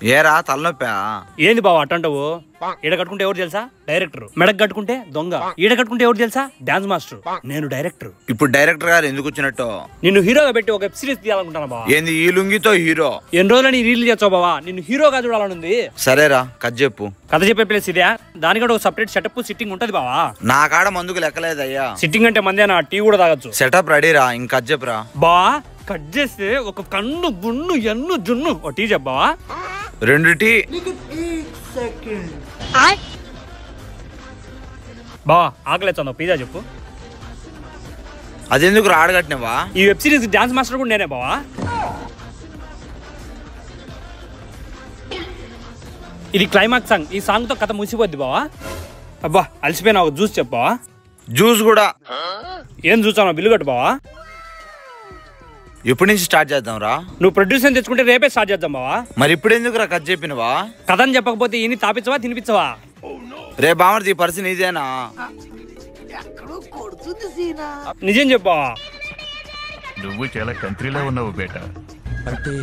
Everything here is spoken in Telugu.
ఏరా తలనొప్పా? ఏంది బావ అట్టంటావు? ఈడ కట్టుకుంటే ఎవరు తెలుసా? డైరెక్టర్. మెడక్ కట్టుకుంటే దొంగ. ఈడ కట్టుకుంటే ఎవరు తెలుసా? Dance master. నేను డైరెక్టర్. ఇప్పుడు డైరెక్టర్ గారు ఎందుకు వచ్చినట్టు? నిన్ను హీరోగా పెట్టి ఒక వెబ్ సిరీస్ తీయాలనుకుంటాను బావా. ఏంది ఈ లుంగితో హీరో? ఎన్ని రోజులని రీల్ చేస్తావు బావా? నిన్ను హీరోగా చూడాలనుంది. సరేరా కథ చెప్పు. కథ చెప్పే ప్లేస్ ఇదే. దానికి కూడా ఒక సపరేట్ సెటప్ సిట్టింగ్ ఉంటది బావా. నా కాడ మందుకు లెక్కలేదయ్యా. సిట్టింగ్ అంటే మందేనా? టీ కూడా తాగొచ్చు. సెటప్ రెడీరా, ఇంక కథ చెప్పురా. బా కట్ చేస్తే ఒక కన్ను గున్ను ఎన్ను జున్ను ఒక టీ చెప్పావా? 2 టీ. బా ఆకలేచ్చా పిజ్జా చెప్పు. అదెందుకు రాడగట్టినవా? ఈ వెబ్ సిరీస్ డాన్స్ మాస్టర్ కూడా నేనే బావా. ఇది క్లైమాక్స్ సాంగ్. ఈ సాంగ్ తో కథ ముగిసిపోద్ది బావా. అబ్బా అలసిపోయినా ఒక జ్యూస్ చెప్పావా? జ్యూస్ కూడా? ఏం చూసావు? బిల్లు కట్టు బావా. ఎప్పటి నుంచి స్టార్ట్ చేద్దాం రా? నువ్వు ప్రొడ్యూసర్ తెచ్చుకుంటే రేపే స్టార్ట్ చేద్దాం బావా. మరి ఇప్పుడు ఎందుకు రా కథ చెప్పినవా? కథని చెప్పకపోతే ఈయన తాపించవా తినిపించవా? రే బామర్ది ఈ పరిస్థితి నీదేనా? నిజం చెప్పావా? నువ్వు చాలా కంట్రీలో ఉన్నావు బేటా. అంటే